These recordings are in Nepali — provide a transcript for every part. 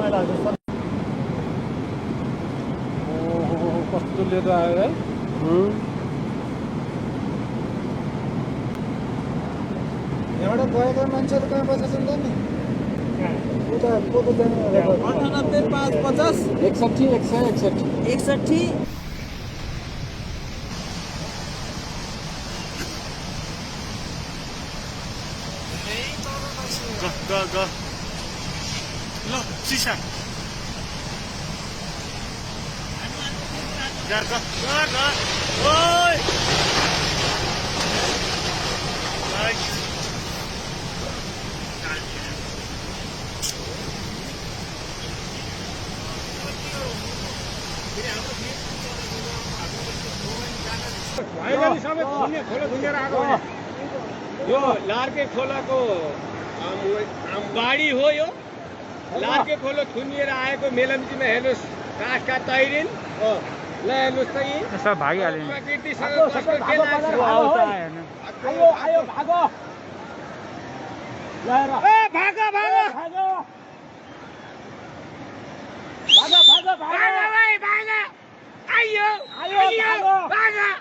मैला हुन्छ कस्तो लिएर आयो है यहाँबाट गएका मान्छेहरू कहाँ बसेछन् त नि उता को जाने 98 550 61 161 61 Go. Look, Sisa. Go. Oi! Nice. यो लार्के खोलाको बाढी हो यो लार्के खोलो थुनिएर आएको मेलम्चीमा हेर्नुहोस् काठका तैरिन ल हेर्नुहोस् त यी सब भागिहाल्यो प्रकृतिसँग कस्तो के लाग्छ आयो भागो ए भागो भाइ भागो आयो भागो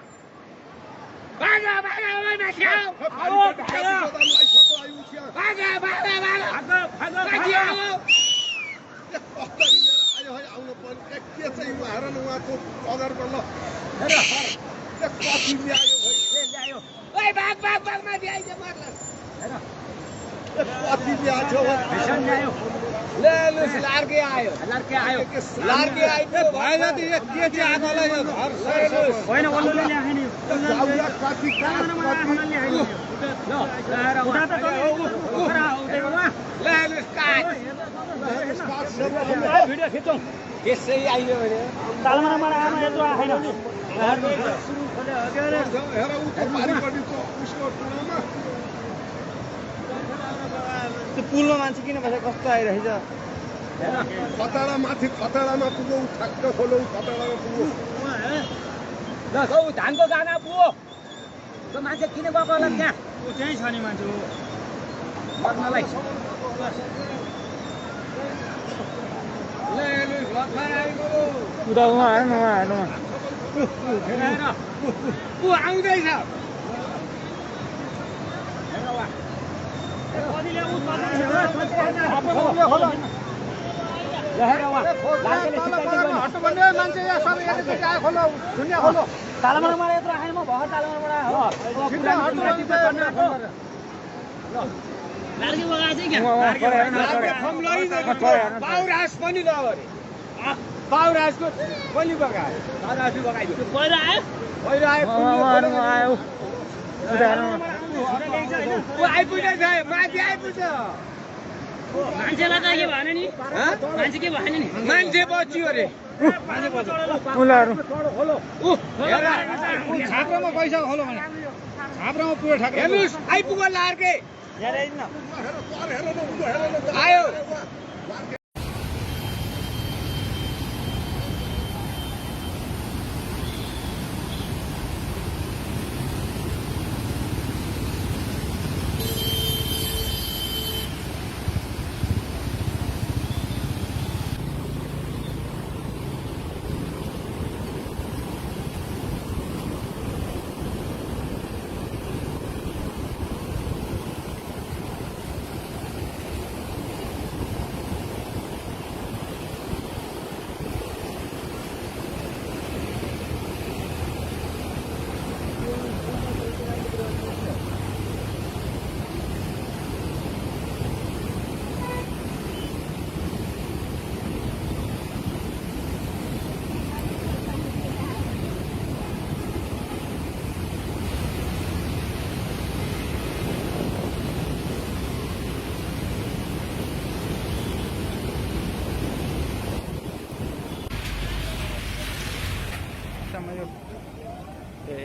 ओइ माथि आऊ लार्के आयो होइन ओल्लोले ल्याखे नि भिडियो खिचौँ त्यसै आइयो भने तालमा आमा यत्रो आएन त्यो पुलमा मान्छे किन बसेको कस्तो आइरहेछ खतरामा पुगौ ठ्याक्क खोलौ खतरामा पुगौ ल सौ धानको गाना पुगो त्यो मान्छे किन गएको होला त्यहाँ त्यहीँ छ नि मान्छे मर्नलाई ल हेर्नुहोस् भर्खर आएको उता उहाँ हेर्नु ऊ आउँदैछ तालमा यत्रो आएन म भर्खर तालमाबाट हो लार्के पाउरास पनि नगरे पाउरासको पनि बगायो पाउरास बगाइदियो पहिरो आयो आयो आइपुग्दैछ माथि आइपुग्छ मान्छेलाई त के भएन नि मान्छे के भएन नि मान्छे बच्यो अरे छाप्रोमा पैसा खोलो भने छाप्रोमा पुरो ठ्याक्कै हेर्नुहोस् आइपुग्यो लार्के आयो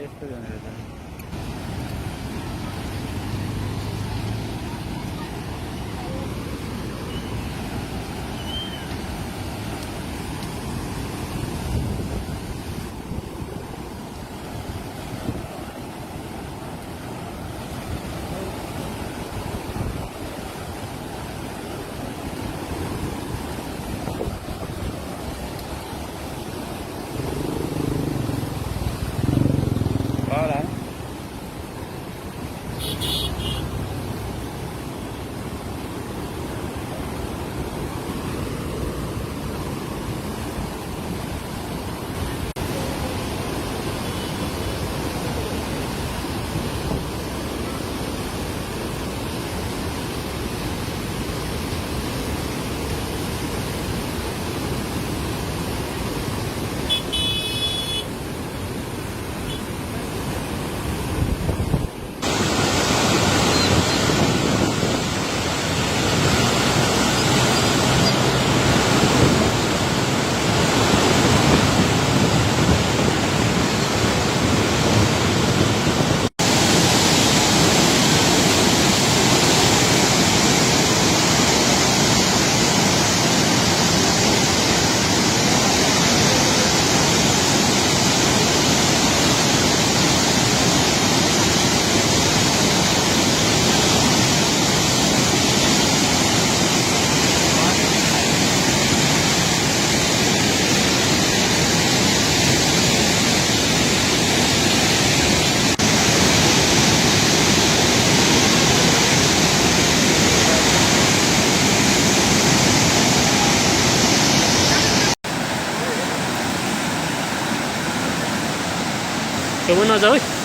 यस्तो छेउमा नजाऊ है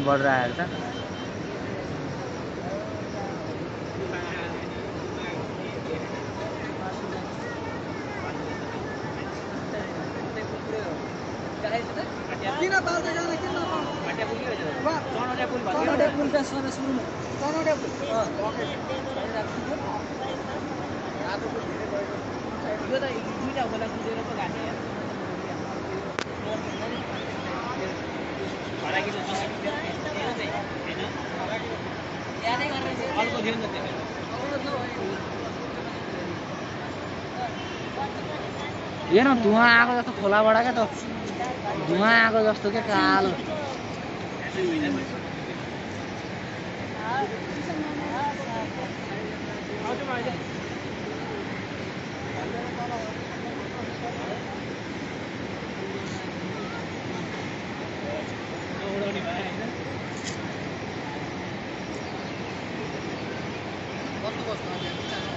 बढ़ रहा है ऐसा हेर न धुवा आएको जस्तो खोलाबाट क्या त धुवा आएको जस्तो क्या कालो बस्नु